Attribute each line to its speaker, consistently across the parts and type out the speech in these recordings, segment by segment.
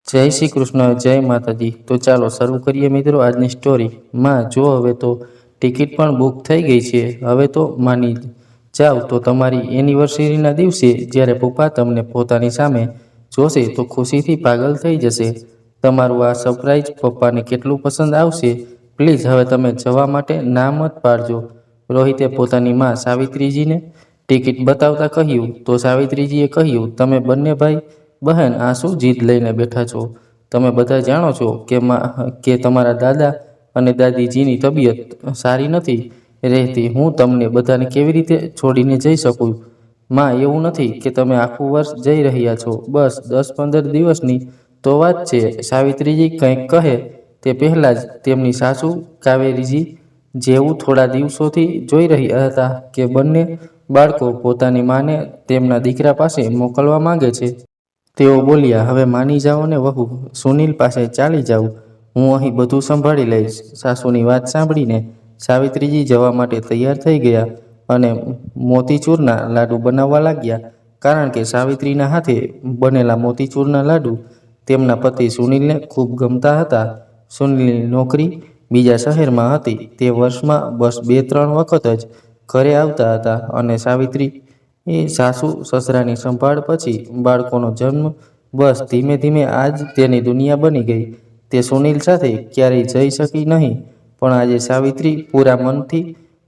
Speaker 1: જય શ્રી કૃષ્ણ, જય માતાજી. તો ચાલો શરૂ કરીએ મિત્રો આજની સ્ટોરી. માં જો હવે તો ટિકિટ પણ બુક થઈ ગઈ છે. હવે તો માની જાવ તો તમારી એનિવર્સરીના દિવસે જ્યારે પપ્પા તમને પોતાની સામે જોશે તો ખુશીથી પાગલ થઈ જશે. તમારું આ સરપ્રાઈઝ પપ્પાને કેટલું પસંદ આવશે. પ્લીઝ હવે તમે જવા માટે ના મત પાડજો. રોહિતે પોતાની માં સાવિત્રીજીને ટિકિટ બતાવતા કહ્યું. તો સાવિત્રીજીએ કહ્યું, તમે બંને ભાઈ બહેન આ શું જીદ લઈને બેઠા છો? તમે બધા જાણો છો કે તમારા દાદા અને દાદીજીની તબિયત સારી નથી રહેતી. હું તમને બધાને કેવી રીતે છોડીને જઈ શકું? માં, એવું નથી કે તમે આખું વર્ષ જઈ રહ્યા છો. બસ 10-15 દિવસની તો વાત છે. સાવિત્રીજી કંઈક કહે તે પહેલાં જ તેમની સાસુ કાવેરીજી જેવું થોડા દિવસોથી જોઈ રહ્યા હતા કે બંને બાળકો પોતાની માને તેમના દીકરા પાસે મોકલવા માંગે છે. તેઓ બોલ્યા, હવે માની જાઓ ને વહુ, સુનિલ પાસે ચાલી જાઓ. હું અહીં બધું સંભાળી લઈશ. સાસુની વાત સાંભળીને સાવિત્રીજી જવા માટે તૈયાર થઈ ગયા અને મોતીચૂરના લાડુ બનાવવા લાગ્યા. કારણ કે સાવિત્રીના હાથે બનેલા મોતીચૂરના લાડુ તેમના પતિ સુનિલને ખૂબ ગમતા હતા. સુનિલની નોકરી બીજા શહેરમાં હતી. તે વર્ષમાં બસ 2-3 વખત જ ઘરે આવતા હતા અને સાવિત્રી સાસુ સસરાની સંભાળ પછી બાળકોનો જન્મ, બસ ધીમે ધીમે આજ તેની દુનિયા બની ગઈ. તે સુનિલ સાથે ક્યારેય જઈ શકી નહીં, પણ આજે સાવિત્રી પૂરા મનથી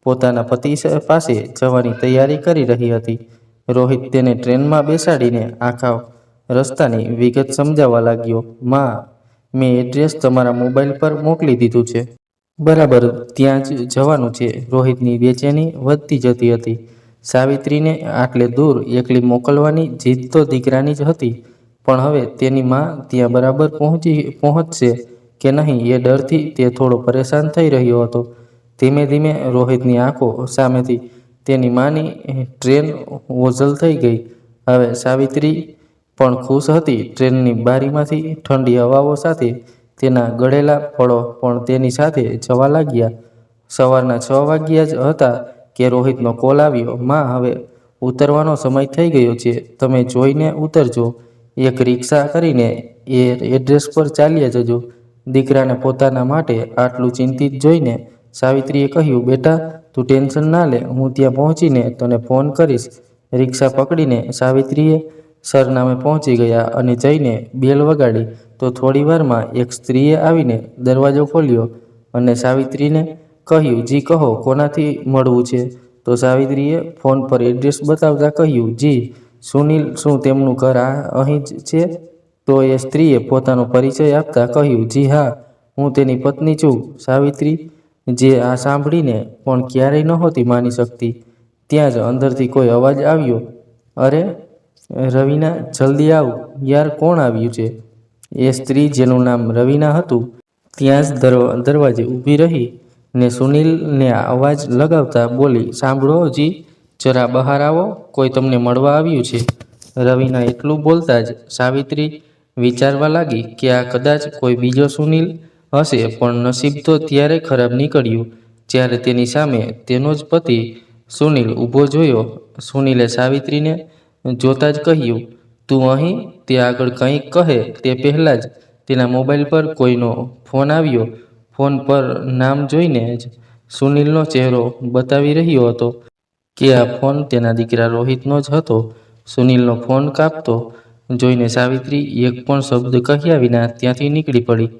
Speaker 1: પોતાના પતિ પાસે જવાની તૈયારી કરી રહી હતી. રોહિત તેને ટ્રેનમાં બેસાડીને આખા રસ્તાની વિગત સમજાવવા લાગ્યો. માં, મેં એડ્રેસ તમારા મોબાઈલ પર મોકલી દીધું છે. બરાબર ત્યાં જ જવાનું છે. રોહિતની બેચેની વધતી જતી હતી. સાવિત્રીને આટલે દૂર એકલી મોકલવાની જીદ તો દીકરાની જ હતી, પણ હવે તેની માં ત્યાં બરાબર પહોંચશે કે નહીં એ ડરથી તે થોડો પરેશાન થઈ રહ્યો હતો. ધીમે ધીમે રોહિતની આંખો સામેથી તેની માની ટ્રેન ઓઝલ થઈ ગઈ. હવે સાવિત્રી પણ ખુશ હતી. ટ્રેનની બારીમાંથી ઠંડી હવાઓ સાથે તેના ગળેલા ફળો પણ તેની સાથે જવા લાગ્યા. સવારના 6 વાગ્યા જ હતા કે રોહિતનો કોલ આવ્યો. માં, હવે ઉતરવાનો સમય થઈ ગયો છે. તમે જોઈને ઉતરજો. એક રિક્ષા કરીને એડ્રેસ પર ચાલ્યા જજો. દીકરાને પોતાના માટે આટલું ચિંતિત જોઈને સાવિત્રીએ કહ્યું, બેટા તું ટેન્શન ના લે, હું ત્યાં પહોંચીને તને ફોન કરીશ. રિક્ષા પકડીને સાવિત્રીએ સરનામે પહોંચી ગયા અને જઈને બેલ વગાડી તો થોડી વારમાં એક સ્ત્રીએ આવીને દરવાજો ખોલ્યો અને સાવિત્રીને કહ્યું, જી કહો, કોનાથી મળવું છે? તો સાવિત્રીએ ફોન પર એડ્રેસ બતાવતા કહ્યું, જી સુનિલ, શું તેમનું ઘર અહીં જ છે? તો એ સ્ત્રીએ પોતાનો પરિચય આપતા કહ્યું, જી હા, હું તેની પત્ની છું. સાવિત્રી જે આ સાંભળીને પણ ક્યારેય નહોતી માની શકતી. ત્યાં જ અંદરથી કોઈ અવાજ આવ્યો, અરે રવીના, જલ્દી આવ યાર, કોણ આવ્યું છે? એ સ્ત્રી જેનું નામ રવીના હતું ત્યાં જ દરવાજે ઊભી રહી ને સુનિલને અવાજ લગાવતા બોલી, સાંભળો જી, જરા બહાર આવો, કોઈ તમને મળવા આવ્યું છે. રવીના એટલું બોલતા જ સાવિત્રી વિચારવા લાગી કે આ કદાચ કોઈ બીજો સુનિલ હશે, પણ નસીબ તો ત્યારે ખરાબ નીકળ્યું જ્યારે તેની સામે તેનો જ પતિ સુનિલ ઊભો જોયો. સુનિલે સાવિત્રીને જોતા જ કહ્યું, તું અહીં? તે આગળ કંઈક કહે તે પહેલાં જ તેના મોબાઈલ પર કોઈનો ફોન આવ્યો. ફોન પર નામ જોઈને જ સુનિલનો ચહેરો બતાવી રહ્યો હતો કે આ ફોન તેના દીકરા રોહિતનો જ હતો. સુનિલનો ફોન કાપતો જોઈને સાવિત્રી એક પણ શબ્દ કહ્યા વિના ત્યાંથી નીકળી પડી.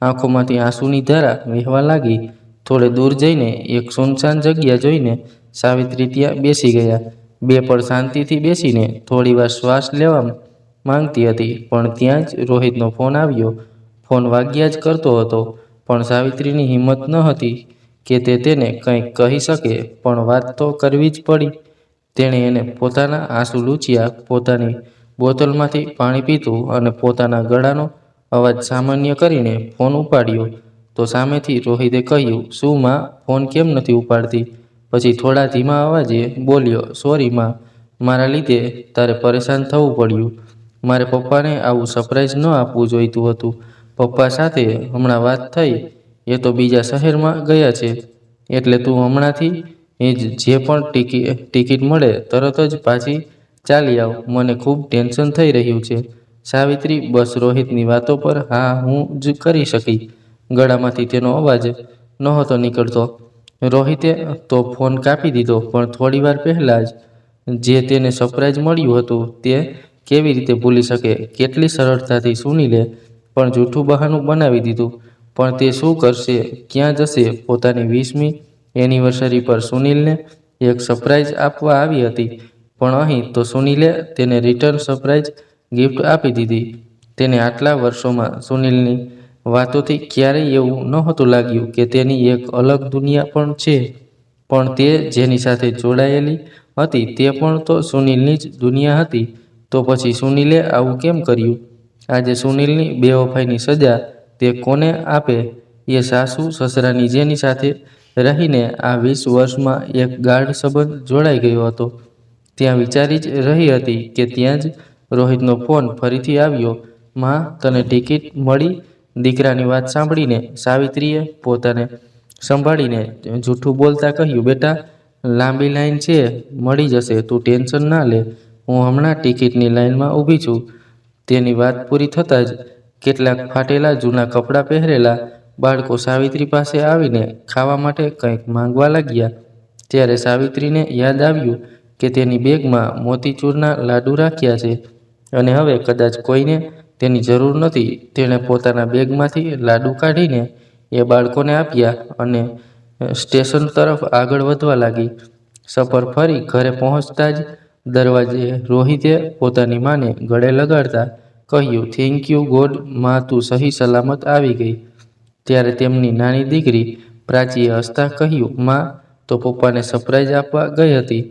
Speaker 1: આંખોમાંથી આંસુની ધારા વહેવા લાગી. થોડે દૂર જઈને એક સુનસાન જગ્યા જોઈને સાવિત્રી ત્યાં બેસી ગયા. બે પળ શાંતિથી બેસીને થોડીવાર શ્વાસ લેવા માંગતી હતી, પણ ત્યાં જ રોહિતનો ફોન આવ્યો. ફોન વાગ્યા જ કરતો હતો, પણ સાવિત્રીની હિંમત ન હતી કે તે તેને કંઈક કહી શકે, પણ વાત તો કરવી જ પડી. તેણે એને પોતાના આંસુ લૂછ્યા, પોતાની બોટલમાંથી પાણી પીધું અને પોતાના ગળાનો અવાજ સામાન્ય કરીને ફોન ઉપાડ્યો. તો સામેથી રોહિતે કહ્યું, શું માં, ફોન કેમ નથી ઉપાડતી? પછી થોડા ધીમા અવાજે બોલ્યો, સોરી માં, મારા લીધે તારે પરેશાન થવું પડ્યું. મારે પપ્પાને આવું સરપ્રાઈઝ ન આપવું જોઈતું હતું. પપ્પા સાથે હમણાં વાત થઈ, એ તો બીજા શહેરમાં ગયા છે. એટલે તું હમણાંથી જ જે પણ ટિકિટ મળે તરત જ પાછી ચાલી આવ. મને ખૂબ ટેન્શન થઈ રહ્યું છે. સાવિત્રી બસ રોહિતની વાતો પર હા હું જ કરી શકી. ગળામાંથી તેનો અવાજ નહોતો નીકળતો. રોહિતે તો ફોન કાપી દીધો, પણ થોડી વાર પહેલા જે તેને સરપ્રાઈઝ મળ્યું હતું તે કેવી રીતે ભૂલી શકે? કેટલી સરળતાથી સુનીલે પણ જૂઠું બહાનું બનાવી દીધું. પણ તે શું કરશે? ક્યાં જશે? પોતાની 20મી એનિવર્સરી પર સુનીલને એક સરપ્રાઈઝ આપવા આવી હતી, પણ અહીં તો સુનીલે તેને રિટર્ન સરપ્રાઈઝ ગિફ્ટ આપી દીધી. તેને આટલા વર્ષોમાં સુનીલની વાતોથી ક્યારેય એવું નહોતું લાગ્યું કે તેની એક અલગ દુનિયા પણ છે. પણ તે જેની સાથે જોડાયેલી હતી તે પણ તો સુનીલની જ દુનિયા હતી. તો પછી સુનીલે આવું કેમ કર્યું? આજે સુનીલની બેવફાઈની સજા તે કોને આપે? એ સાસુ સસરાની જેની સાથે રહીને આ 20 વર્ષમાં એક ગાઢ સંબંધ જોડાઈ ગયો હતો, ત્યાં વિચારી જ રહી હતી કે ત્યાં જ રોહિતનો ફોન ફરીથી આવ્યો. માં, તને ટિકિટ મળી? દીકરાની વાત સાંભળીને સાવિત્રીએ પોતાને સંભાળીને જૂઠું બોલતા કહ્યું, બેટા, લાંબી લાઈન છે, મળી જશે, તું ટેન્શન ના લે, હું હમણાં ટિકિટની લાઈનમાં ઊભી છું. તેની વાત પૂરી થતાં જ કેટલાક ફાટેલા જૂના કપડાં પહેરેલા બાળકો સાવિત્રી પાસે આવીને ખાવા માટે કંઈક માંગવા લાગ્યા. ત્યારે સાવિત્રીને યાદ આવ્યું કે તેની બેગમાં મોતીચૂરના લાડુ રાખ્યા છે અને હવે કદાચ કોઈને તેની જરૂર નથી. તેણે પોતાના બેગમાંથી લાડુ કાઢીને એ બાળકોને આપ્યા અને સ્ટેશન તરફ આગળ વધવા લાગી. સફર ફરી ઘરે પહોંચતા જ દરવાજે રોહિતે પોતાની માને ગળે લગાડતા કહ્યું, થેન્ક યુ ગોડ, માં, તું સહી સલામત આવી ગઈ. ત્યારે તેમની નાની દીકરી પ્રાચીએ હસતા કહ્યું, માં તો પપ્પાને સરપ્રાઈઝ આપવા ગઈ હતી,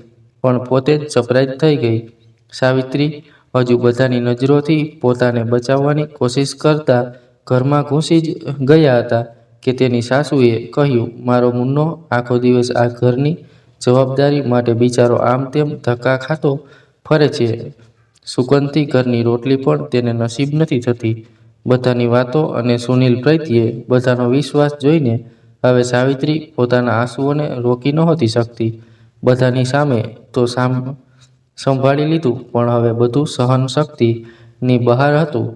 Speaker 1: પણ પોતે જ સરપ્રાઈઝ થઈ ગઈ. સાવિત્રી હજુ બધાની નજરોથી પોતાને બચાવવાની કોશિશ કરતા ઘરમાં ઘૂસી જ ગયા હતા કે તેની સાસુએ કહ્યું, મારો મુન્નો આખો દિવસ આ ઘરની જવાબદારી માટે બિચારો આમ તેમ ધક્કા ખાતો ફરે છે. સુકનતી ઘરની રોટલી પણ તેને નસીબ નથી થતી. બધાની વાતો અને સુનીલ પ્રત્યે બધાનો વિશ્વાસ જોઈને હવે સાવિત્રી પોતાના આંસુઓને રોકી નહોતી શકતી. બધાની સામે તો સંભાળી લીધું, પણ હવે બધું સહન શક્તિની બહાર હતું.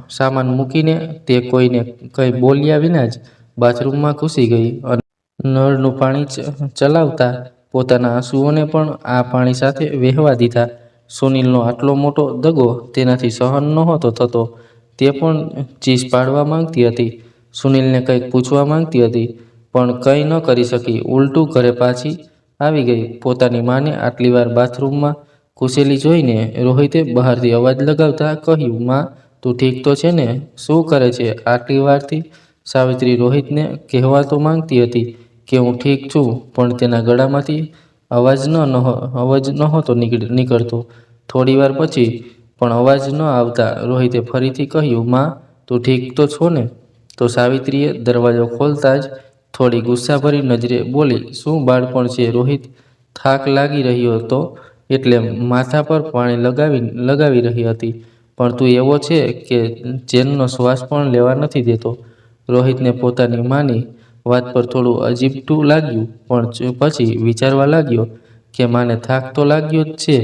Speaker 1: સામાન મૂકીને તે કોઈને કંઈ બોલ્યા વિના જ બાથરૂમમાં ઘૂસી ગઈ અને નળનું પાણી ચલાવતા પોતાના આંસુઓને પણ આ પાણી સાથે વહેવા દીધા. સુનીલનો આટલો મોટો દગો તેનાથી સહન નહોતો થતો. તે પણ ચીસ પાડવા માંગતી હતી, સુનીલને કંઈક પૂછવા માંગતી હતી, પણ કંઈ ન કરી શકી. ઉલટું ઘરે પાછી આવી ગઈ. પોતાની માને આટલી વાર બાથરૂમમાં ઘૂસેલી જોઈને રોહિતે બહારથી અવાજ લગાવતા કહ્યું, માં, તું ઠીક તો છે ને? શું કરે છે? આટલી વારથી સાવિત્રી રોહિતને કહેવા તો માંગતી હતી કે હું ઠીક છું, પણ તેના ગળામાંથી અવાજ નહોતો નીકળતો. થોડી વાર પછી પણ અવાજ ન આવતા રોહિતે ફરીથી કહ્યું, માં, તું ઠીક તો છો ને? તો સાવિત્રીએ દરવાજો ખોલતા જ થોડી ગુસ્સાભરી નજરે બોલી, શું બાળપણ છે રોહિત? થાક લાગી રહ્યો હતો એટલે માથા પર પાણી લગાવી રહી હતી, પણ તું એવો છે કે ચેનનો શ્વાસ પણ લેવા નથી દેતો. રોહિતને પોતાની માની વાત પર થોડું અજીબતું લાગ્યું, પણ પછી વિચારવા લાગ્યો કે માને થાક તો લાગ્યો જ છે,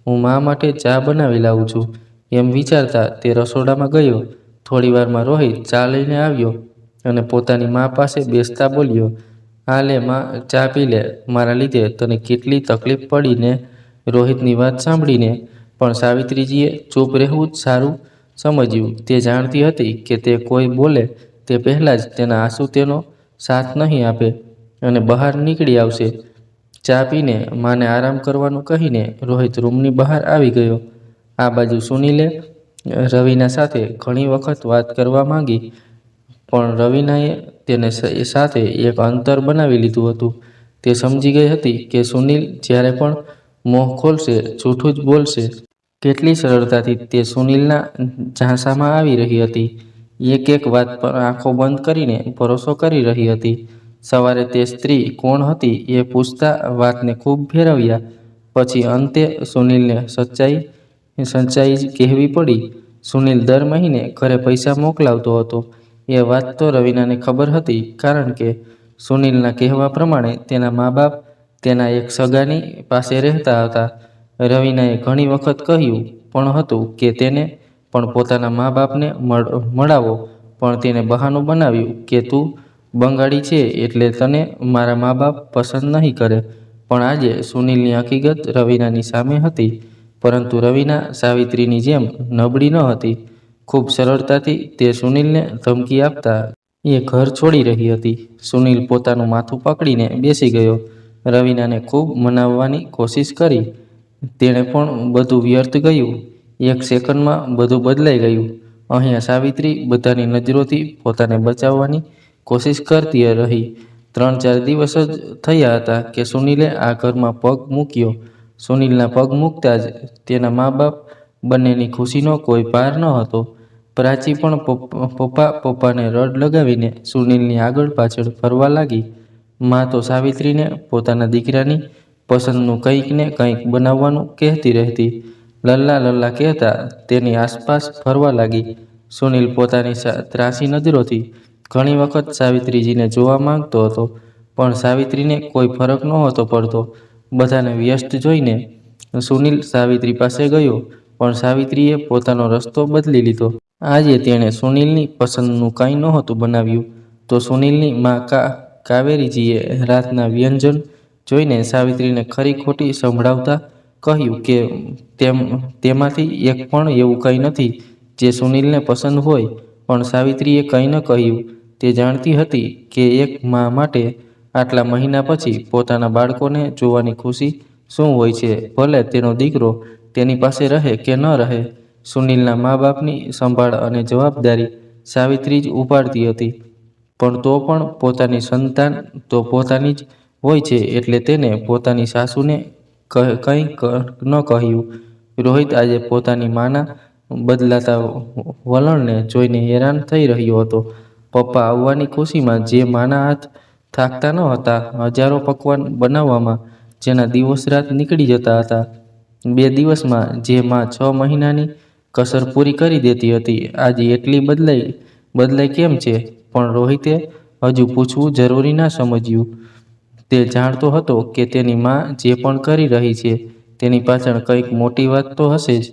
Speaker 1: હું મા માટે ચા બનાવી લાવું છું. એમ વિચારતા તે રસોડામાં ગયો. થોડી વારમાં રોહિત ચા લઈને આવ્યો અને પોતાની મા પાસે બેસતા બોલ્યો, આ લે માં, ચા પી લે, મારા લીધે તને કેટલી તકલીફ પડી ને? રોહિતની વાત સાંભળીને પણ સાવિત્રીજીએ ચૂપ રહેવું જ સારું સમજ્યું. તે જાણતી હતી કે તે કોઈ બોલે તે પહેલાં જ તેના આંસુ તેનો સાથ નહીં આપે અને બહાર નીકળી આવશે. ચા પીને માને આરામ કરવાનું કહીને રોહિત રૂમની બહાર આવી ગયો. આ બાજુ સુનીલે રવિના સાથે ઘણી વખત વાત કરવા માંગી, પણ રવિનાએ તેને સાથે એક અંતર બનાવી લીધું હતું. તે સમજી ગઈ હતી કે સુનીલ જ્યારે પણ મોં ખોલશે જૂઠું જ બોલશે. કેટલી સરળતાથી તે સુનીલના ઝાંસામાં આવી રહી હતી. એક એક વાત પર આંખો બંધ કરીને ભરોસો કરી રહી હતી. સવારે તે સ્ત્રી કોણ હતી એ પૂછતા વાતને ખૂબ ફેરવ્યા. પછી અંતે સુનીલને સચ્ચાઈ જ કહેવી પડી. સુનીલ દર મહિને ઘરે પૈસા મોકલાવતો હતો. એ વાત તો રવિનાને ખબર હતી, કારણ કે સુનીલના કહેવા પ્રમાણે તેના મા બાપ તેના એક સગાની પાસે રહેતા હતા. રવિનાએ ઘણી વખત કહ્યું પણ હતું કે તેને પણ પોતાના મા બાપને મળાવો, પણ તેણે બહાનું બનાવ્યું કે તું બંગાળી છે એટલે તને મારા મા બાપ પસંદ નહીં કરે. પણ આજે સુનિલની હકીકત રવીનાની સામે હતી, પરંતુ રવીના સાવિત્રીની જેમ નબળી ન હતી. ખૂબ સરળતાથી તે સુનિલને ધમકી આપતા એ ઘર છોડી રહી હતી. સુનિલ પોતાનું માથું પકડીને બેસી ગયો. રવીનાને ખૂબ મનાવવાની કોશિશ કરી. તેણે પણ બધું વ્યર્થ ગયું. એક સેકન્ડમાં બધું બદલાઈ ગયું. અહીંયા સાવિત્રી બધાની નજરોથી પોતાને બચાવવાની કોશિશ કરતી રહી. 3-4 દિવસ જ થયા હતા કે સુનિલે આ ઘરમાં પગ મૂક્યો. સુનિલના પગ મૂકતા જ તેના મા બાપ બંનેની ખુશીનો કોઈ પાર ન હતો. પ્રાચી પણ પપ્પાને રડ લગાવીને સુનિલની આગળ પાછળ ફરવા લાગી. માં તો સાવિત્રીને પોતાના દીકરાની પસંદનું કંઈક ને કંઈક બનાવવાનું કહેતી રહેતી. લલ્લા લલ્લા કહેતા તેની આસપાસ ફરવા લાગી. સુનિલ પોતાની ત્રાસી નજરોથી ઘણી વખત સાવિત્રીજીને જોવા માંગતો હતો, પણ સાવિત્રીને કોઈ ફરક નહોતો પડતો. બધાને વ્યસ્ત જોઈને સુનિલ સાવિત્રી પાસે ગયો, પણ સાવિત્રીએ પોતાનો રસ્તો બદલી લીધો. આજે તેણે સુનિલની પસંદનું કંઈ નહોતું બનાવ્યું, તો સુનિલની મા કાવેરીજીએ રાતના વ્યંજન જોઈને સાવિત્રીને ખરી ખોટી સંભળાવતા કહ્યું કે તેમાંથી એક પણ એવું કંઈ નથી જે સુનિલને પસંદ હોય. પણ સાવિત્રીએ કંઈ ન કહ્યું. તે જાણતી હતી કે એક મા માટે આટલા મહિના પછી પોતાના બાળકોને જોવાની ખુશી શું હોય છે, ભલે તેનો દીકરો તેની પાસે રહે કે ન રહે. સુનિલના મા બાપની સંભાળ અને જવાબદારી સાવિત્રી જ ઉપાડતી હતી, પણ તો પણ પોતાની સંતાન તો પોતાની જ હોય છે એટલે તેને પોતાની સાસુને કંઈ ન કહ્યું. રોહિત આજે પોતાની માના બદલાતા વલણને જોઈને હેરાન થઈ રહ્યો હતો. પપ્પા આવવાની ખુશીમાં જે માના હાથ થાકતા ન હતા, હજારો પકવાન બનાવવામાં જેના દિવસ રાત નીકળી જતા હતા, 2 દિવસમાં જે માં 6 મહિનાની કસર પૂરી કરી દેતી હતી, આજે એટલી બદલાઈ કેમ છે? પણ રોહિતે હજુ પૂછવું જરૂરી ના સમજ્યું. તે જાણતો હતો કે તેની માં જે પણ કરી રહી છે તેની પાછળ કંઈક મોટી વાત તો હશે જ.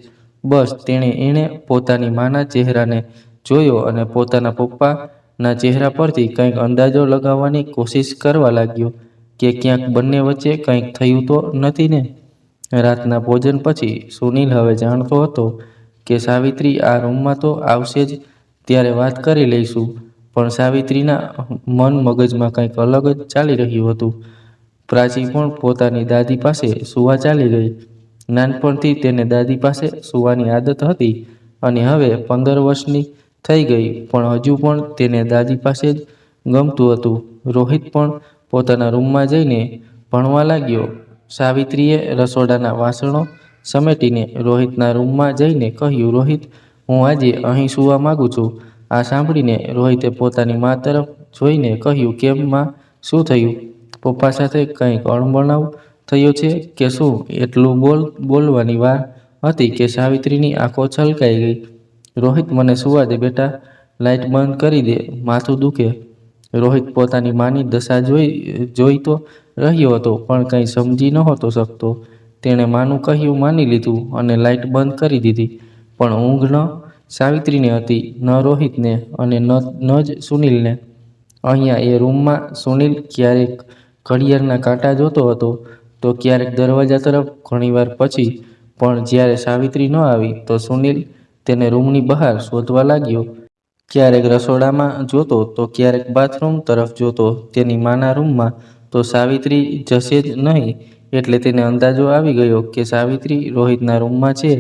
Speaker 1: બસ એણે પોતાની માના ચહેરાને જોયો અને પોતાના પપ્પાના ચહેરા પરથી કંઈક અંદાજો લગાવવાની કોશિશ કરવા લાગ્યો કે ક્યાંક બંને વચ્ચે કંઈક થયું તો નથી ને. રાતના ભોજન પછી સુનિલ હવે જાણતો હતો કે સાવિત્રી આ રૂમમાં તો આવશે જ, ત્યારે વાત કરી લઈશું. પણ સાવિત્રીના મગજમાં કંઈક અલગ જ ચાલી રહ્યું હતું. પ્રાચી પણ પોતાની દાદી પાસે સૂવા ચાલી ગઈ. નાનપણથી તેને દાદી પાસે સૂવાની આદત હતી અને હવે 15 વર્ષની થઈ ગઈ, પણ હજુ પણ તેને દાદી પાસે જ ગમતું હતું. રોહિત પણ પોતાના રૂમમાં જઈને ભણવા લાગ્યો. સાવિત્રીએ રસોડાના વાસણો સમેટીને રોહિતના રૂમમાં જઈને કહ્યું, રોહિત, હું આજે અહીં સૂવા માંગુ છું. આ સાંભળીને રોહિતે પોતાની મા તરફ જોઈને કહ્યું, કેમ માં, શું થયું? પપ્પા સાથે કંઈક અણબનાવ થયો છે કે શું? એટલું બોલવાની વાર હતી કે સાવિત્રીની આંખો છલકાઈ ગઈ. રોહિત, મને સૂવા દે બેટા, લાઇટ બંધ કરી દે, માથું દુખે. રોહિત પોતાની માની દશા જોઈ તો રહ્યો હતો, પણ કંઈ સમજી નહોતો શકતો. તેણે માનું કહ્યું માની લીધું અને લાઇટ બંધ કરી દીધી, પણ ઊંઘ ન સાવિત્રીને હતી, ન રોહિતને અને ન જ સુનિલને. અહીંયા એ રૂમમાં સુનિલ ક્યારેક ઘડિયાળના કાંટા જોતો હતો, તો ક્યારેક દરવાજા તરફ. ઘણીવાર પછી પણ જ્યારે સાવિત્રી ન આવી તો સુનિલ તેને રૂમની બહાર શોધવા લાગ્યો. ક્યારેક રસોડામાં જોતો તો ક્યારેક બાથરૂમ તરફ જોતો. તેની માના રૂમમાં તો સાવિત્રી જશે જ નહીં એટલે તેને અંદાજો આવી ગયો કે સાવિત્રી રોહિતના રૂમમાં છે.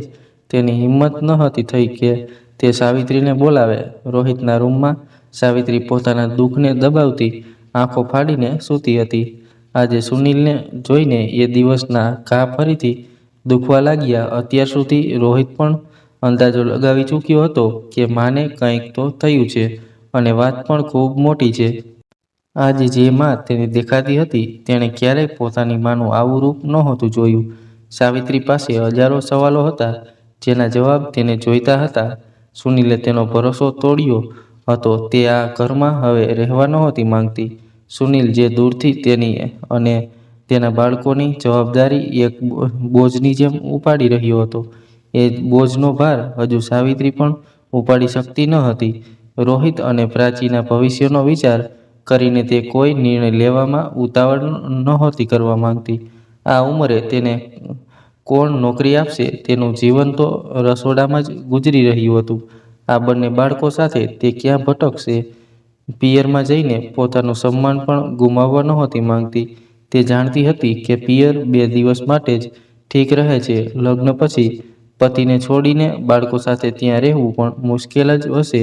Speaker 1: તેની હિંમત ન હતી થઈ કે તે સાવિત્રીને બોલાવે. રોહિતના રૂમમાં સાવિત્રી પોતાના દુઃખને દબાવતી આંખો ફાડીને સૂતી હતી. આજે સુનિલને જોઈને એ દિવસના ઘા ફરીથી દુખવા લાગ્યા. અત્યાર સુધી રોહિત પણ અંદાજો લગાવી ચૂક્યો હતો કે માને કંઈક તો થયું છે અને વાત પણ ખૂબ મોટી છે. આજે જે માં તેને દેખાતી હતી તેણે ક્યારેય પોતાની માનું આવું રૂપ નહોતું જોયું. સાવિત્રી પાસે હજારો સવાલો હતા જેના જવાબ તેને જોઈતા હતા. સુનિલે તેનો ભરોસો તોડ્યો હતો. તે આ ઘરમાં હવે રહેવા નહોતી માંગતી. સુનિલ જે દૂરથી તેની અને તેના બાળકોની જવાબદારી એક બોજની જેમ ઉપાડી રહ્યો હતો. એ બોજનો ભાર હજુ સાવિત્રી પણ ઉપાડી શકતી ન હતી. રોહિત અને પ્રાચીના ભવિષ્યનો વિચાર કરીને તે કોઈ નિર્ણય લેવામાં ઉતાવળ નહોતી કરવા માંગતી. આ ઉંમરે તેને કોણ નોકરી આપશે? તેનું જીવન તો રસોડામાં જ ગુજરી રહ્યું હતું. આ બંને બાળકો સાથે તે ક્યાં ભટકશે? પિયરમાં જઈને પોતાનું સન્માન પણ ગુમાવવા નહોતી માંગતી. તે જાણતી હતી કે પિયર 2 દિવસ માટે જ ઠીક રહે છે. લગ્ન પછી પતિને છોડીને બાળકો સાથે ત્યાં રહેવું પણ મુશ્કેલ જ હશે.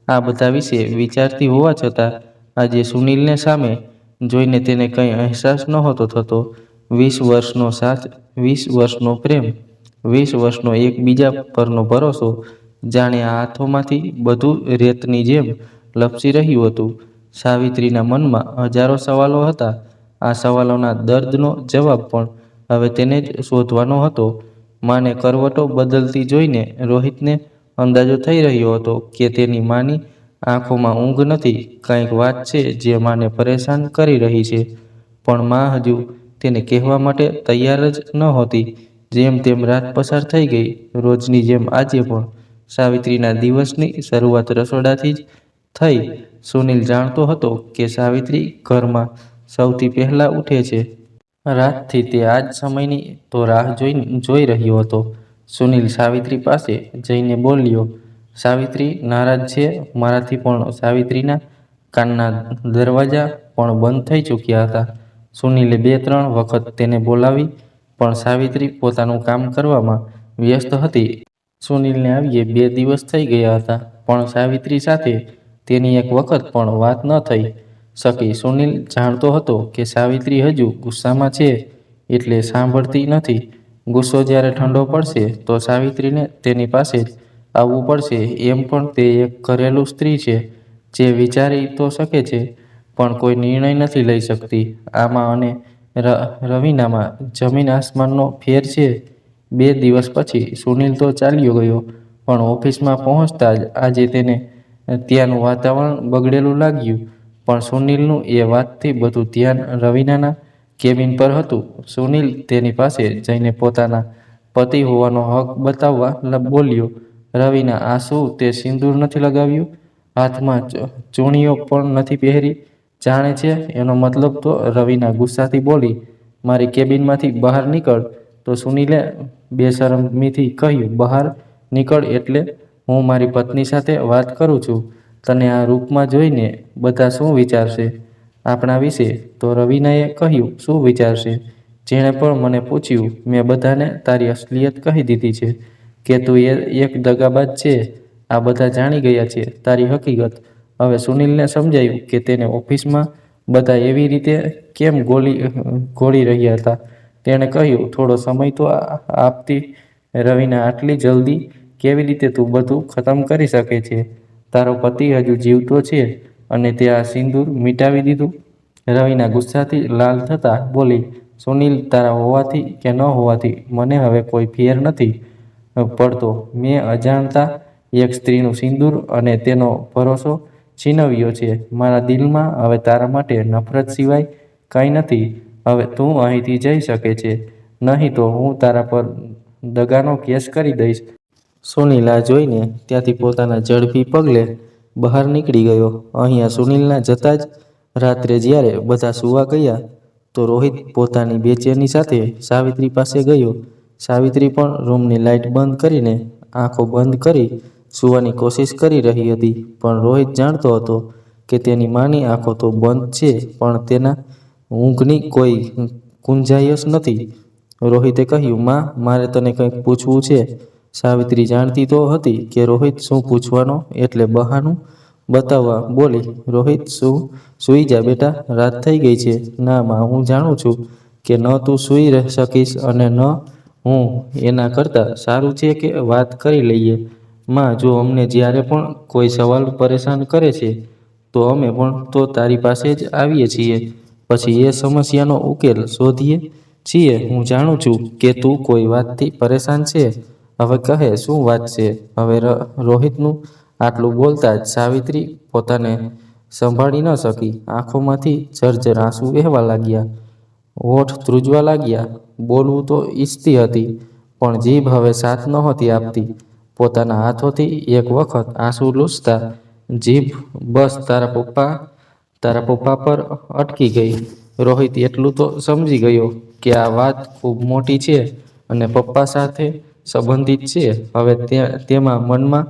Speaker 1: આ બધા વિશે વિચારતી હોવા છતાં આજે સુનિલને સામે જોઈને તેને કંઈ અહેસાસ નહોતો થતો. 20 વર્ષનો સાથ, 20 વર્ષનો પ્રેમ, 20 વર્ષનો એકબીજા પરનો ભરોસો, જાણે આ હાથોમાંથી બધું રેતની જેમ લપસી રહ્યું હતું. સાવિત્રીના મનમાં હજારો સવાલો હતા. આ સવાલોના દર્દનો જવાબ પણ હવે તેને જ શોધવાનો હતો. માને કરવટો બદલતી જોઈને રોહિતને અંદાજો થઈ રહ્યો હતો કે તેની માની આંખોમાં ઊંઘ નથી. કંઈક વાત છે જે માને પરેશાન કરી રહી છે, પણ મા હજુ તેને કહેવા માટે તૈયાર જ નહોતી. જેમ તેમ રાત પસાર થઈ ગઈ. રોજની જેમ આજે પણ સાવિત્રીના દિવસની શરૂઆત રસોડાથી જ થઈ. સુનિલ જાણતો હતો કે સાવિત્રી ઘરમાં સૌથી પહેલા ઉઠે છે. રાતથી તે આ જ સમયની તો રાહ જોઈ રહ્યો હતો. સુનિલ સાવિત્રી પાસે જઈને બોલ્યો, સાવિત્રી નારાજ છે મારાથી? પણ સાવિત્રીના કાનના દરવાજા પણ બંધ થઈ ચૂક્યા હતા. સુનિલે 2-3 વખત તેને બોલાવી, પણ સાવિત્રી પોતાનું કામ કરવામાં વ્યસ્ત હતી. સુનિલને આવીએ 2 દિવસ થઈ ગયા હતા, પણ સાવિત્રી સાથે તેની એક વખત પણ વાત ન થઈ શકી. સુનિલ જાણતો હતો કે સાવિત્રી હજુ ગુસ્સામાં છે એટલે સાંભળતી નથી. ગુસ્સો જ્યારે ઠંડો પડશે તો સાવિત્રીને તેની પાસે જ આવવું પડશે. એમ પણ તે એક ઘરેલું સ્ત્રી છે જે વિચારી તો શકે છે, પણ કોઈ નિર્ણય નથી લઈ શકતી. આમાં અને રવીનામાં જમીન આસમાનનો ફેર છે. 2 દિવસ પછી સુનિલ તો ચાલ્યો ગયો, પણ ઓફિસમાં પહોંચતા જ આજે તેને ત્યાંનું વાતાવરણ બગડેલું લાગ્યું. પણ સુનિલનું એ વાતથી બધું ધ્યાન રવીનાના કેબિન પર હતું. સુનિલ તેની પાસે જઈને પોતાના પતિ હોવાનો હક બતાવવા બોલ્યો, રવીના, આ શું તે સિંદૂર નથી લગાવ્યું? હાથમાં ચૂણીઓ પણ નથી પહેરી? જાણે છે એનો મતલબ? તો રવીના ગુસ્સાથી બોલી, મારી કેબિનમાંથી બહાર નીકળ. તો સુનિલે બેશરમીથી કહ્યું, બહાર નીકળ એટલે? હું મારી પત્ની સાથે વાત કરું છું. તને આ રૂપમાં જોઈને બધા શું વિચારશે આપણા વિશે? તો રવીનાએ કહ્યું, શું વિચારશે? જેણે પણ મને પૂછ્યું મેં બધાને તારી અસલિયત કહી દીધી છે, કે તું એક દગાબાજ છે. આ બધા જાણી ગયા છે તારી હકીકત. હવે સુનિલને સમજાયું કે તેને ઓફિસમાં બધા એવી રીતે કેમ ગોળી રહ્યા હતા. તેણે કહ્યું, થોડો સમય તો આપતી રવીના, આટલી જલ્દી કેવી રીતે તું બધું ખતમ કરી શકે છે? તારો પતિ હજુ જીવતો છે અને તે આ સિંદૂર મિટાવી દીધું? રવીના ગુસ્સાથી લાલ થતા બોલી, સુનિલ, તારા હોવાથી કે ન હોવાથી મને હવે કોઈ ફેર નથી પડતો. મેં અજાણતા એક સ્ત્રીનું સિંદૂર અને તેનો ભરોસો છીનવ્યો છે. મારા દિલમાં હવે તારા માટે નફરત સિવાય કંઈ નથી. હવે તું અહીંથી જઈ શકે છે, નહીં તો હું તારા પર દગાનો કેસ કરી દઈશ. સુનિલ આ જોઈને ત્યાંથી પોતાના ઝડપી પગલે બહાર નીકળી ગયો. અહીંયા સુનિલના જતાં જ રાત્રે જ્યારે બધા સૂવા ગયા તો રોહિત પોતાની બેચેની સાથે સાવિત્રી પાસે ગયો. સાવિત્રી પણ રૂમની લાઇટ બંધ કરીને આંખો બંધ કરી સૂવાની કોશિશ કરી રહી હતી. પણ રોહિત જાણતો હતો કે તેની માની આંખો તો બંધ છે, પણ તેના ઊંઘની કોઈ ગુંજાયશ નથી. રોહિતે કહ્યું, માં, મારે તને કંઈક પૂછવું છે. સાવિત્રી જાણતી તો હતી કે રોહિત શું પૂછવાનો, એટલે બહાનું બતાવવા બોલી, રોહિત, સૂઈ જા બેટા, રાત થઈ ગઈ છે. ના માં, હું જાણું છું કે ન તું સૂઈ શકીશ અને ન હું. એના કરતાં સારું છે કે વાત કરી લઈએ. માં, જો અમને જ્યારે પણ કોઈ સવાલ પરેશાન કરે છે તો અમે પણ તો તારી પાસે જ આવીએ છીએ. પછી એ સમસ્યાનો ઉકેલ શોધીએ છીએ. હું જાણું છું કે તું કોઈ વાતથી પરેશાન છે. હવે કહે, શું વાત છે? હવે રોહિતનું આટલું બોલતા જ સાવિત્રી પોતાને સંભાળી ન શકી. આંખોમાંથી ઝરઝર આંસુ વહેવા લાગ્યા, હોઠ ધ્રુજવા લાગ્યા. બોલવું તો ઈચ્છતી હતી, પણ જીભ હવે સાથ નહોતી આપતી. પોતાના હાથોથી એક વખત આંસુ લૂછતા જીભ બસ તારા પપ્પા પર અટકી ગઈ. રોહિત એટલું તો સમજી ગયો કે આ વાત ખૂબ મોટી છે અને પપ્પા સાથે સંબંધિત છે. હવે તેમાં મનમાં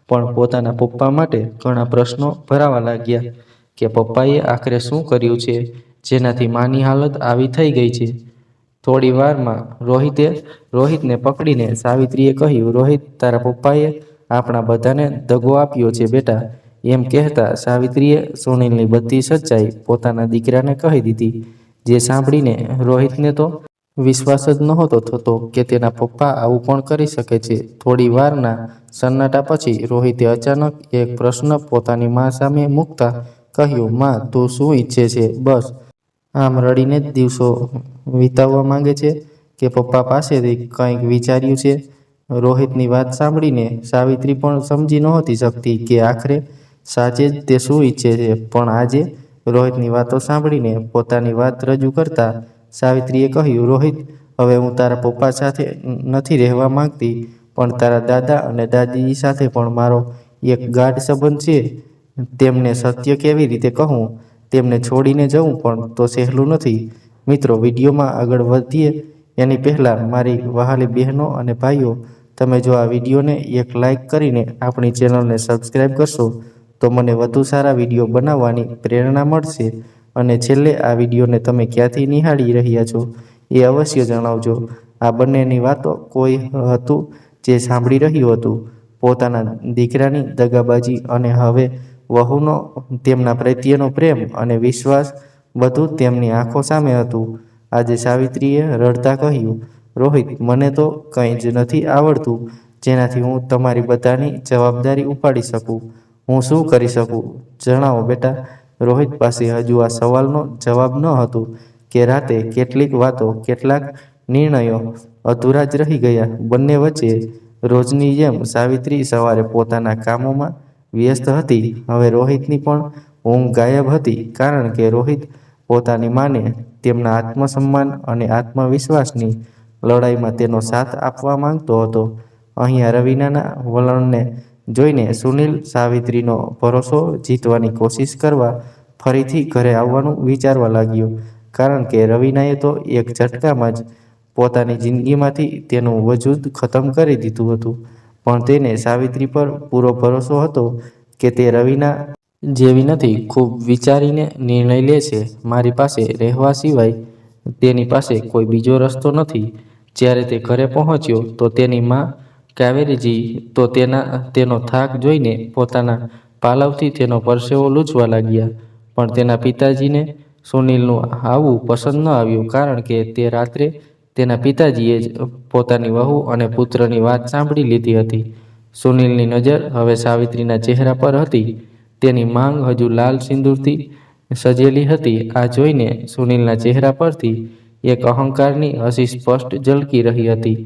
Speaker 1: પણ પોતાના પપ્પા માટે ઘણા પ્રશ્નો ભરાવા લાગ્યા કે પપ્પાએ આખરે શું કર્યું છે જેનાથી માની હાલત આવી થઈ ગઈ છે. થોડી વારમાં રોહિતને પકડીને સાવિત્રીએ કહ્યું, રોહિત, તારા પપ્પાએ આપણા બધાને દગો આપ્યો છે બેટા. એમ કહેતા સાવિત્રીએ સુનિલની બધી સચ્ચાઈ પોતાના દીકરાને કહી દીધી. જે સાંભળીને રોહિતને તો વિશ્વાસ જ નહોતો થતો કે તેના પપ્પા આવું પણ કરી શકે છે. થોડી વારના સન્નાટા પછી રોહિતે અચાનક એક પ્રશ્ન પોતાની મા સામે મૂકતા કહ્યું, માં, તું શું ઈચ્છે છે? બસ આમ રડીને જ દિવસો વિતાવવા માંગે છે કે પપ્પા પાસેથી કંઈક વિચાર્યું છે? રોહિતની વાત સાંભળીને સાવિત્રી પણ સમજી નહોતી શકતી કે આખરે સાચે જ તે શું ઈચ્છે છે. પણ આજે રોહિતની વાતો સાંભળીને પોતાની વાત રજૂ કરતા સાવિત્રીએ કહ્યું, રોહિત, હવે હું તારા પપ્પા સાથે નથી રહેવા માંગતી, પણ તારા દાદા અને દાદી સાથે પણ મારો એક ગાઢ સંબંધ છે. તેમને સત્ય કેવી રીતે કહું? તેમને છોડીને જવું પણ તો સહેલું નથી. મિત્રો, વિડીયોમાં આગળ વધીએ એની પહેલાં મારી વહાલી બહેનો અને ભાઈઓ, તમે જો આ વિડીયોને એક લાઇક કરીને આપણી ચેનલને સબસ્ક્રાઈબ કરશો તો મને વધુ સારા વિડીયો બનાવવાની પ્રેરણા મળશે. અને છેલ્લે આ વિડીયોને તમે ક્યાંથી નિહાળી રહ્યા છો એ અવશ્ય જણાવજો. આ બંનેની વાતો કોઈ હતું જે સાંભળી રહ્યું હતું. પોતાના દીકરાની દગાબાજી અને હવે વહુનો તેમના પ્રત્યેનો પ્રેમ અને વિશ્વાસ બધું તેમની આંખો સામે હતું. આજે સાવિત્રીએ રડતા કહ્યું, રોહિત, મને તો કંઈ જ નથી આવડતું જેનાથી હું તમારી બધાની જવાબદારી ઉપાડી શકું. હું શું કરી શકું? જણાવો બેટા. રોહિત પાસે હજુ આ સવાલનો જવાબ ન હતો કે રાતે કેટલીક વાતો, કેટલાક નિર્ણયો અધૂરા જ રહી ગયા. બંને વચ્ચે રોજની જેમ સાવિત્રી સવારે પોતાના કામોમાં વ્યસ્ત હતી. હવે રોહિતની પણ ઊંઘ ગાયબ હતી, કારણ કે રોહિત પોતાની માને તેમના આત્મસન્માન અને આત્મવિશ્વાસની લડાઈમાં તેનો સાથ આપવા માંગતો હતો. અહીંયા રવીનાના વલણને જોઈને સુનિલ સાવિત્રીનો ભરોસો જીતવાની કોશિશ કરવા ફરીથી ઘરે આવવાનું વિચારવા લાગ્યો, કારણ કે રવીનાએ તો એક ઝટકામાં જ પોતાની જિંદગીમાંથી તેનું વજૂદ ખતમ કરી દીધું હતું. પણ તેને સાવિત્રી પર પૂરો ભરોસો હતો કે તે રવીના જેવી નથી. ખૂબ વિચારીને નિર્ણય લે છે. મારી પાસે રહેવા સિવાય તેની પાસે કોઈ બીજો રસ્તો નથી. જ્યારે તે ઘરે પહોંચ્યો તો તેની મા કાવેરીજી તો તેનો થાક જોઈને પોતાના પાલવથી તેનો પરસેવો લૂછવા લાગ્યા. પણ તેના પિતાજીને સુનિલનું આવવું પસંદ ન આવ્યું, કારણ કે તે રાત્રે તેના પિતાજીએ જ પોતાની વહુ અને પુત્રની વાત સાંભળી લીધી હતી. સુનિલની નજર હવે સાવિત્રીના ચહેરા પર હતી. તેની માંગ હજુ લાલ સિંદૂરથી સજેલી હતી. આ જોઈને સુનિલના ચહેરા પરથી એક અહંકારની હસી સ્પષ્ટ ઝળકી રહી હતી.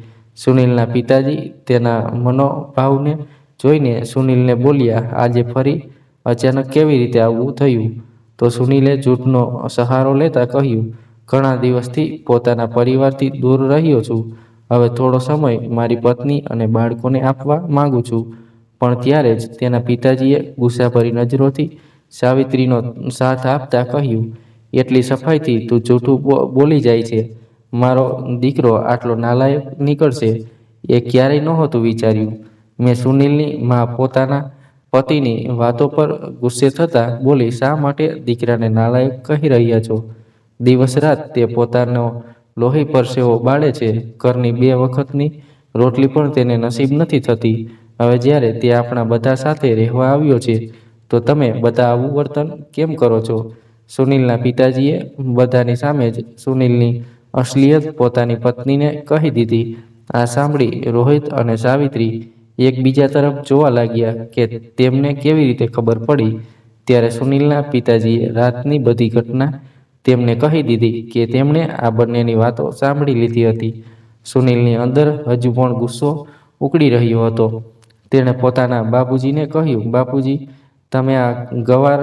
Speaker 1: સુનિલના પિતાજી તેના મનોભાવને જોઈને સુનિલને બોલ્યા, આજે ફરી અચાનક કેવી રીતે આવું થયું? તો સુનિલે જૂઠનો સહારો લેતા કહ્યું, ઘણા દિવસથી પોતાના પરિવારથી દૂર રહ્યો છું. હવે થોડો સમય મારી પત્ની અને બાળકોને આપવા માંગુ છું. પણ ત્યારે જ તેના પિતાજીએ ગુસ્સાભરી નજરોથી સાવિત્રીનો સાથ આપતા કહ્યું, એટલી સફાઈથી તું જૂઠું બોલી જાય છે? મારો દીકરો આટલો નાલાયક નીકળશે એ ક્યારેય નહોતું વિચાર્યું. મેં સુનિલની મા પોતાના પતિની વાતો પર ગુસ્સે થતા બોલી, શા માટે દીકરાને નાલાયક કહી રહ્યા છો? દિવસ રાત તે પોતાનો લોહી પરસેવો બાળે છે. ઘરની 2 વખતની રોટલી પણ તેને નસીબ નથી થતી. હવે જ્યારે તે આપણા બધા સાથે રહેવા આવ્યો છે તો તમે બધા આવું વર્તન કેમ કરો છો? સુનિલના પિતાજીએ બધાની સામે જ સુનિલની અસલિયત પોતાની પત્નીને કહી દીધી. આ સાંભળી રોહિત અને સાવિત્રી એકબીજા તરફ જોવા લાગ્યા કે તેમને કેવી રીતે ખબર પડી. ત્યારે સુનિલના પિતાજીએ રાતની બધી ઘટના તેમને કહી દીધી કે તેમણે આ બંનેની વાતો સાંભળી લીધી હતી. સુનિલની અંદર હજુ પણ ગુસ્સો ઉકળી રહ્યો હતો. તેણે પોતાના બાપુજીને કહ્યું, બાપુજી, તમે આ ગવાર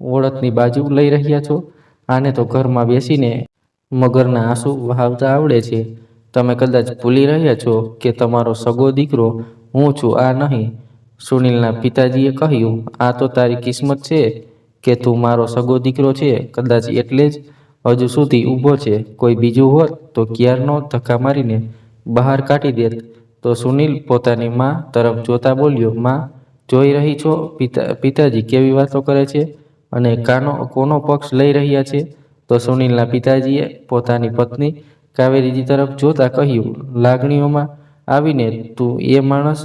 Speaker 1: ઓળતની બાજુ લઈ રહ્યા છો? આને તો ઘરમાં બેસીને મગરના આંસુ વહાવતા આવડે છે. તમે કદાચ ભૂલી રહ્યા છો કે તમારો સગો દીકરો હું છું, આ નહીં. સુનિલના પિતાજીએ કહ્યું, આ તો તારી કિસ્મત છે કે તું મારો સગો દીકરો છે. કદાચ એટલે જ હજુ સુધી ઊભો છે. કોઈ બીજું હોત તો ક્યારનો ધક્કા મારીને બહાર કાઢી દેત. તો સુનિલ પોતાની માં તરફ જોતા બોલ્યો, માં, જોઈ રહી છો પિતાજી કેવી વાતો કરે છે અને કોનો પક્ષ લઈ રહ્યા છે? તો સુનિલના પિતાજીએ પોતાની પત્ની કાવેરીજી તરફ જોતા કહ્યું, લાગણીઓમાં આવીને તું એ માણસ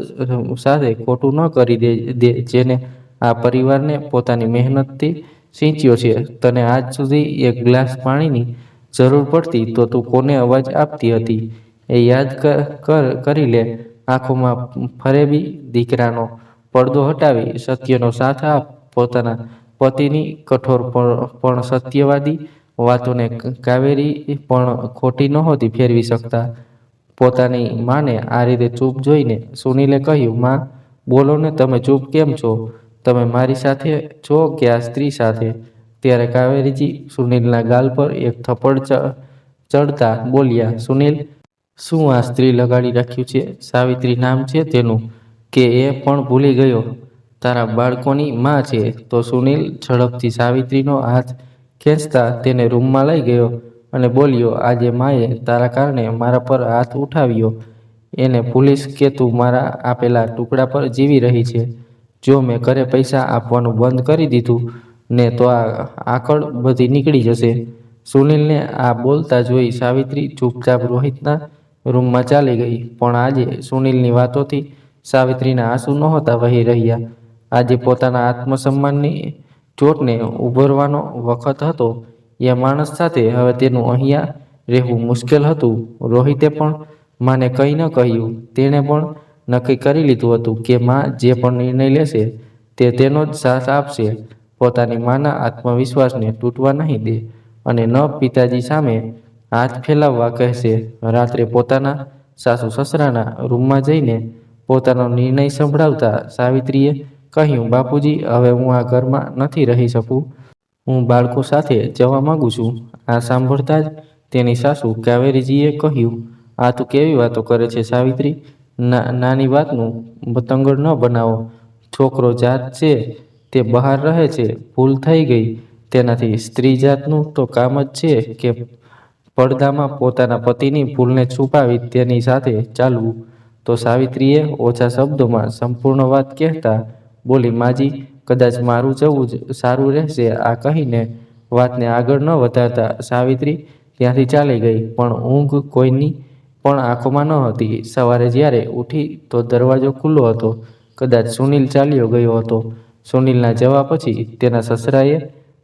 Speaker 1: સાથે ખોટું ન કરી દે જેને આ પરિવારને પોતાની મહેનતથી સિંચ્યો છે. તને આજ સુધી એક ગ્લાસ પાણીની જરૂર પડતી તો તું કોને અવાજ આપતી હતી એ યાદ કરી લે. આંખોમાં ફરેબી દીકરાનો પડદો હટાવી સત્યનો સાથ આપ. પોતાના પતિની કઠોર પણ સત્યવાદી વાતોને કાવેરી પણ ખોટી નહોતી ફેરવી શકતા. પોતાની માને આ રીતે ચૂપ જોઈને સુનિલે કહ્યું, માં, બોલો ને, તમે ચૂપ કેમ છો? તમે મારી સાથે છો કે આ સ્ત્રી સાથે? ત્યારે કાવેરીજી સુનિલના ગાલ પર એક થપ્પડ ચડતા બોલ્યા, સુનિલ, શું આ સ્ત્રી લગાડી રાખ્યું છે? સાવિત્રી નામ છે તેનું, કે એ પણ ભૂલી ગયો? તારા બાળકોની માં છે. તો સુનિલ ઝડપથી સાવિત્રીનો હાથ ખેંચતા તેને રૂમમાં લઈ ગયો અને બોલ્યો, આજે માએ તારા કારણે મારા પર હાથ ઉઠાવ્યો. એને ભૂલીશ કે તું મારા આપેલા ટુકડા પર જીવી રહી છે. જો મેં ઘરે પૈસા આપવાનું બંધ કરી દીધું ને તો આ આકળ બધી નીકળી જશે. સુનિલને આ બોલતા જોઈ સાવિત્રી ચૂપચાપ રોહિતના રૂમમાં ચાલી ગઈ. પણ આજે સુનિલની વાતોથી સાવિત્રીના આંસુ નહોતા વહી રહ્યા. આજે પોતાના આત્મસન્માનની ચોટને ઉભરવાનો વખત હતો. એ માણસ સાથે હવે તેનું અહીંયા રહેવું મુશ્કેલ હતું. રોહિતે પણ માને કંઈ ન કહ્યું. તેણે પણ નક્કી કરી લીધું હતું કે માં જે પણ નિર્ણય લેશે તે તેનો જ સાથ આપશે. પોતાની માના આત્મવિશ્વાસને તૂટવા નહીં દે અને ન પિતાજી સામે હાથ ફેલાવવા કહેશે. રાત્રે પોતાના સાસુ સસરાના રૂમમાં જઈને પોતાનો નિર્ણય સંભળાવતા સાવિત્રીએ કહ્યું, બાપુજી, હવે હું આ ઘરમાં નથી રહી શકું. હું બાળકો સાથે જવા માંગુ છું. આ સાંભળતા જ તેની સાસુ કાવેરીજીએ કહ્યું, આ તું કેવી વાતો કરે છે સાવિત્રી? નાની વાતનું બતંગડ ન બનાવો. છોકરો જાત છે તે બહાર રહે છે. ભૂલ થઈ ગઈ તેનાથી. સ્ત્રી જાતનું તો કામ જ છે કે પડદામાં પોતાના પતિની ભૂલને છુપાવી તેની સાથે ચાલવું. તો સાવિત્રીએ ઓછા શબ્દોમાં સંપૂર્ણ વાત કહેતા બોલી, માજી, કદાચ મારું જવું જ સારું રહેશે. આ કહીને વાતને આગળ ન વધારતા સાવિત્રી ત્યાંથી ચાલી ગઈ. પણ ઊંઘ કોઈની પણ આંખોમાં ન હતી. સવારે જ્યારે ઉઠી તો દરવાજો ખુલ્લો હતો. કદાચ સુનિલ ચાલ્યો ગયો હતો. સુનિલના જવા પછી તેના સસરાએ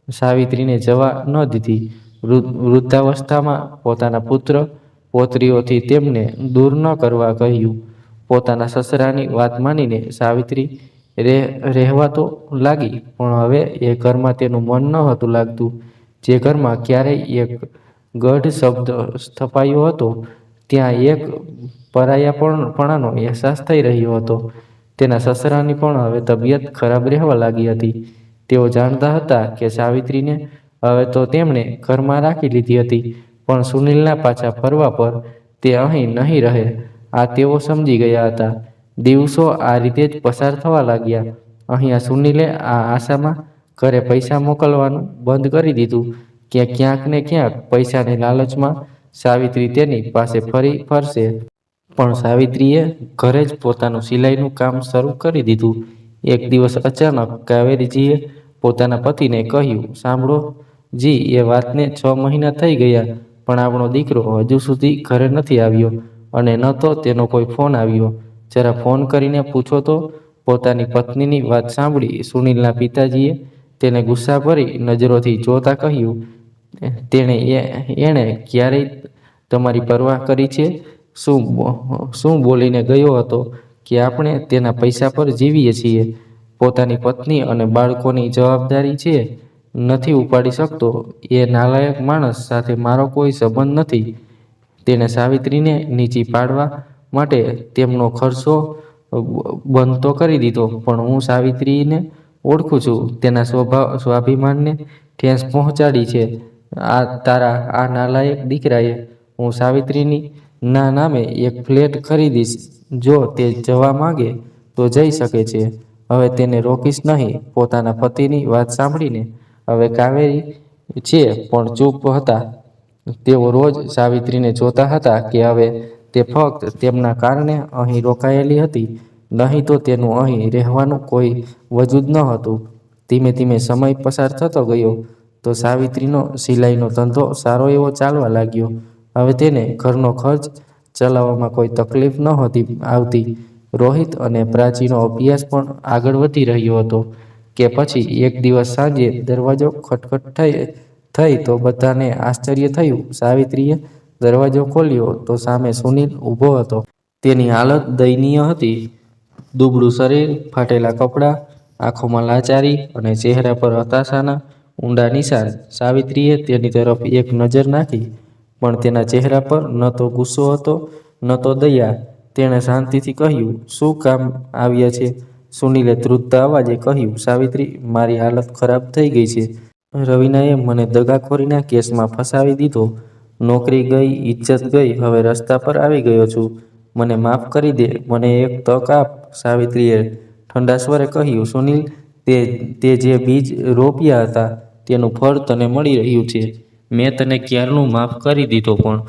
Speaker 1: સાવિત્રીને જવા ન દીધી. વૃદ્ધાવસ્થામાં પોતાના પુત્ર પૌત્રીઓથી તેમને દૂર ન કરવા કહ્યું. પોતાના સસરાની વાત માનીને સાવિત્રી રહેવા તો લાગી, પણ હવે એ ઘરમાં તેનું મન ન હતું લાગતું. જે ઘરમાં ક્યારેય એક ગઢ શબ્દ સ્થપાયો હતો ત્યાં એક પરાયાપણાનો અહેસાસ થઈ રહ્યો હતો. તેના સસરાની પણ હવે તબિયત ખરાબ રહેવા લાગી હતી. તેઓ જાણતા હતા કે સાવિત્રીને હવે તો તેમણે ઘરમાં રાખી લીધી હતી, પણ સુનિલના પાછા ફરવા પર તે અહીં નહીં રહે આ તેઓ સમજી ગયા હતા. દિવસો આ રીતે જ પસાર થવા લાગ્યા. અહીંયા સુનિલે આ આશામાં ઘરે પૈસા મોકલવાનું બંધ કરી દીધું કે ક્યાંક ને ક્યાંક પૈસાની લાલચમાં સાવિત્રી તેની પાસે ફરી ફરશે. પણ સાવિત્રીએ ઘરે જ પોતાનું સિલાઈનું કામ શરૂ કરી દીધું. એક દિવસ અચાનક કાવેરીજીએ પોતાના પતિને કહ્યું, સાંભળો જી, એ વાતને 6 મહિના થઈ ગયા પણ આપણો દીકરો હજુ સુધી ઘરે નથી આવ્યો અને ન તો તેનો કોઈ ફોન આવ્યો. જરા ફોન કરીને પૂછો તો. પોતાની પત્નીની વાત સાંભળી સુનિલના પિતાજીએ તેને ગુસ્સાભરી નજરોથી જોતા કહ્યું, એણે ક્યારેય તમારી પરવાહ કરી છે? શું બોલીને ગયો હતો કે આપણે તેના પૈસા પર જીવીએ છીએ? પોતાની પત્ની અને બાળકોની જવાબદારી છે નથી ઉપાડી શકતો. એ નાલાયક માણસ સાથે મારો કોઈ સંબંધ નથી. તેણે સાવિત્રીને નીચી પાડવા માટે તેમનો ખર્ચો બંધ તો કરી દીધો, પણ હું સાવિત્રીને ઓળખું છું. તેના સ્વાભિમાનને ઠેસ પહોંચાડી છે આ તારા આ નાલાયક દીકરાએ. હું સાવિત્રીની ના નામે એક ફ્લેટ ખરીદીશ. જો તે જવા માંગે તો જઈ શકે છે. હવે તેને રોકીશ નહીં. પોતાના પતિની વાત સાંભળીને હવે કાવેરી છે પણ ચૂપ હતા. તેઓ રોજ સાવિત્રીને જોતા હતા કે હવે તે ફક્ત તેમના કારણે અહીં રોકાયેલી હતી, નહીં તો તેનું અહીં રહેવાનું કોઈ વજૂદ ન હતું. ધીમે ધીમે સમય પસાર થતો ગયો તો સાવિત્રીનો સિલાઈનો ધંધો સારો એવો ચાલવા લાગ્યો. હવે તેને ઘરનો ખર્ચ ચલાવવામાં કોઈ તકલીફ નહોતી આવતી. રોહિત અને પ્રાચીનો અભ્યાસ પણ આગળ વધી રહ્યો હતો કે પછી એક દિવસ સાંજે દરવાજો ખટખટ થઈ તો બધાને આશ્ચર્ય થયું. સાવિત્રીએ દરવાજો ખોલ્યો તો સામે સુનિલ ઊભો હતો. તેની હાલત દયનીય હતી. દુબળું શરીર, ફાટેલા કપડાં, આંખોમાં લાચારી અને ચહેરા પર હતાશાના ઊંડા નિશાન. સાવિત્રીએ તેની તરફ એક નજર નાખી પણ તેના ચહેરા પર ન તો ગુસ્સો હતો ન તો દયા. તેણે શાંતિથી કહ્યું, શું કામ આવ્યા છે? સુનિલે ધ્રુજતા અવાજે કહ્યું, સાવિત્રી, મારી હાલત ખરાબ થઈ ગઈ છે. રવીનાએ મને દગાખોરીના કેસમાં ફસાવી દીધો. નોકરી ગઈ, ઇજ્જત ગઈ, હવે રસ્તા પર આવી ગયો છું. મને માફ કરી દે, મને એક તક આપ. સાવિત્રીએ ઠંડા સ્વરે કહ્યું, સુનિલ, તે જે બીજ રોપ્યા હતા તેનું ફળ તને મળી રહ્યું છે. મેં તને ક્યારનું માફ કરી દીધો પણ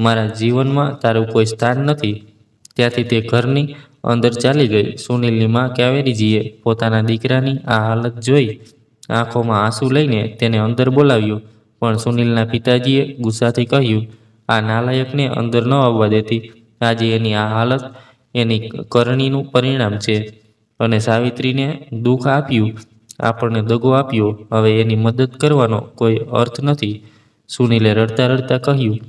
Speaker 1: મારા જીવનમાં તારું કોઈ સ્થાન નથી. ત્યાંથી તે ઘરની અંદર ચાલી ગઈ. સુનિલની માં કાવેરીજીએ પોતાના દીકરાની આ હાલત જોઈ આંખોમાં આંસુ લઈને તેને અંદર બોલાવ્યો. પણ સુનિલના પિતાજીએ ગુસ્સાથી કહ્યું, આ નાલાયકને અંદર ન આવવા દેતી. આજે એની આ હાલત એની કરણીનું પરિણામ છે. અને સાવિત્રીને દુઃખ આપ્યું, આપણને દગો આપ્યો, હવે એની મદદ કરવાનો કોઈ અર્થ નથી. સુનિલે રડતા રડતા કહ્યું,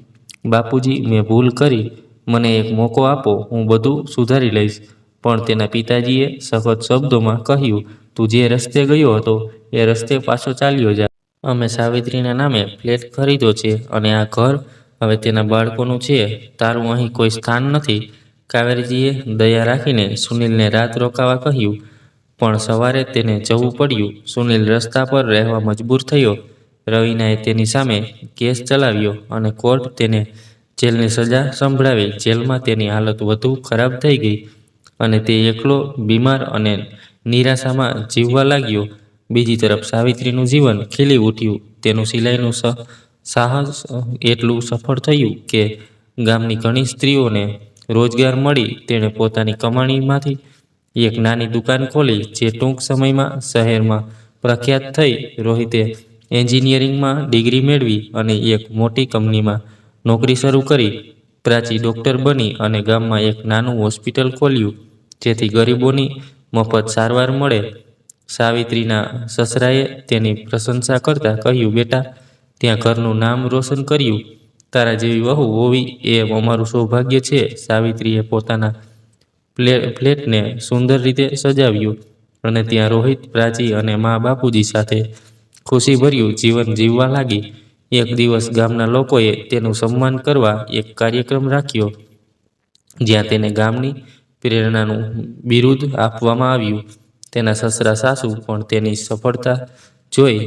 Speaker 1: બાપુજી, મેં ભૂલ કરી. મને એક મોકો આપો, હું બધું સુધારી લઈશ. પણ તેના પિતાજીએ સખત શબ્દોમાં કહ્યું, તું જે રસ્તે ગયો હતો એ રસ્તે પાછો ચાલ્યો જા. અમે સાવિત્રીના નામે ફ્લેટ ખરીદ્યો છે અને આ ઘર હવે તેના બાળકોનું છે. તારું અહીં કોઈ સ્થાન નથી. કાવેરીજીએ દયા રાખીને સુનિલને રાત રોકાવા કહ્યું. પણ સવારે તેને જવું પડ્યું. સુનિલ રસ્તા પર રહેવા મજબૂર થયો. રવીનાએ તેની સામે કેસ ચલાવ્યો અને કોર્ટ તેને જેલની સજા સંભળાવી. જેલમાં તેની હાલત વધુ ખરાબ થઈ ગઈ અને તે એકલો, બીમાર અને નિરાશામાં જીવવા લાગ્યો. બીજી તરફ સાવિત્રીનું જીવન ખીલી ઉઠ્યું. તેનું સિલાઈનું સાહસ એટલું સફળ થયું કે ગામની ઘણી સ્ત્રીઓને રોજગાર મળી. તેણે પોતાની કમાણીમાંથી એક નાની દુકાન ખોલી જે ટૂંક સમયમાં શહેરમાં પ્રખ્યાત થઈ. રોહિતે એન્જિનિયરિંગમાં ડિગ્રી મેળવી અને એક મોટી કંપનીમાં નોકરી શરૂ કરી. પ્રાચી ડૉક્ટર બની અને ગામમાં એક નાનું હોસ્પિટલ ખોલ્યું જેથી ગરીબોની મફત સારવાર મળે. સાવિત્રીના સસરાએ તેની પ્રશંસા કરતા કહ્યું, બેટા, ત્યાં ઘરનું નામ રોશન કર્યું. તારા જેવી વહુ હોવી એ અમારું સૌભાગ્ય છે. સાવિત્રીએ પોતાના ફ્લેટને સુંદર રીતે સજાવ્યું અને ત્યાં રોહિત, પ્રાચી અને મા બાપુજી સાથે ખુશીભર્યું જીવન જીવવા લાગી. એક દિવસ ગામના લોકોએ તેનું સન્માન કરવા એક કાર્યક્રમ રાખ્યો જ્યાં તેને ગામની પ્રેરણાનું બિરુદ આપવામાં આવ્યું. તેના સસરા સાસુ પણ તેની સફળતા જોઈ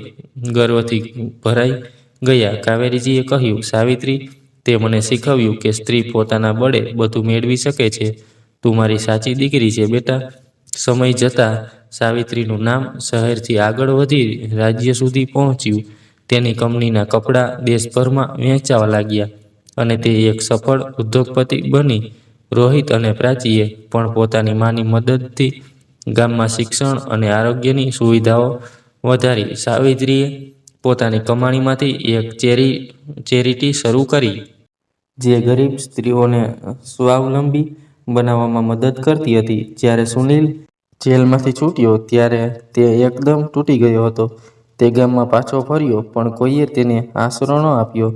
Speaker 1: ગર્વથી ભરાઈ ગયા. કાવેરીજીએ કહ્યું, સાવિત્રી, તે મને શીખવ્યું કે સ્ત્રી પોતાના બળે બધું મેળવી શકે છે. તું મારી સાચી દીકરી છે બેટા. સમય જતાં સાવિત્રીનું નામ શહેરથી આગળ વધી રાજ્ય સુધી પહોંચ્યું. તેની કંપનીના કપડાં દેશભરમાં વહેંચાવા લાગ્યા અને તે એક સફળ ઉદ્યોગપતિ બની. રોહિત અને પ્રાચીએ પણ પોતાની માની મદદથી ગામમાં શિક્ષણ અને આરોગ્યની સુવિધાઓ વધારી. સાવિત્રીએ પોતાની કમાણીમાંથી એક ચેરિટી શરૂ કરી જે ગરીબ સ્ત્રીઓને સ્વાવલંબી બનાવવામાં મદદ કરતી હતી. જ્યારે સુનિલ જેલમાંથી છૂટ્યો ત્યારે તે એકદમ તૂટી ગયો હતો. તે ગામમાં પાછો ફર્યો પણ કોઈએ તેને આશરો ન આપ્યો.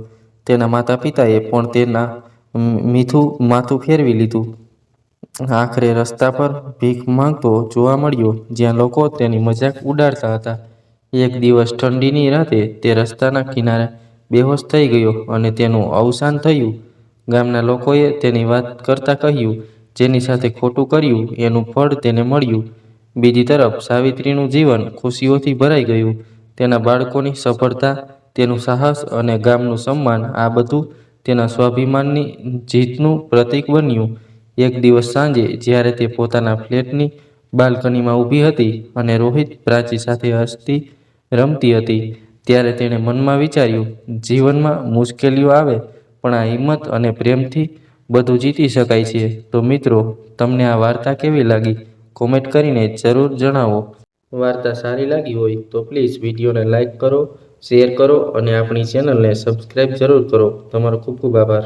Speaker 1: તેના માતા પિતાએ પણ તેના માથું ફેરવી લીધું. આખરે રસ્તા પર ભીખ માંગતો જોવા મળ્યો જ્યાં લોકો તેની મજાક ઉડાડતા હતા. એક દિવસ ઠંડીની રાતે તે રસ્તાના કિનારે બેહોશ થઈ ગયો અને તેનું અવસાન થયું. ગામના લોકોએ તેની વાત કરતા કહ્યું, જેની સાથે ખોટું કર્યું એનું ફળ તેને મળ્યું. બીજી તરફ સાવિત્રીનું જીવન ખુશીઓથી ભરાઈ ગયું. તેના બાળકોની સફળતા, તેનું સાહસ અને ગામનું સન્માન, આ બધું તેના સ્વાભિમાનની જીતનું પ્રતીક બન્યું. એક દિવસ સાંજે જ્યારે તે પોતાના ફ્લેટની બાલ્કનીમાં ઊભી હતી અને રોહિત પ્રાચી સાથે હસતી રમતી હતી, ત્યારે તેણે મનમાં વિચાર્યું, જીવનમાં મુશ્કેલીઓ આવે પણ આ હિંમત અને પ્રેમથી બધું જીતી શકાય છે. તો મિત્રો, તમને આ વાર્તા કેવી લાગી? કોમેન્ટ કરીને જરૂર જણાવો. વાર્તા સારી લાગી હોય તો પ્લીઝ વિડીયોને લાઇક કરો, શેર કરો અને આપણી ચેનલને સબસ્ક્રાઈબ જરૂર કરો. તમારો ખૂબ ખૂબ આભાર.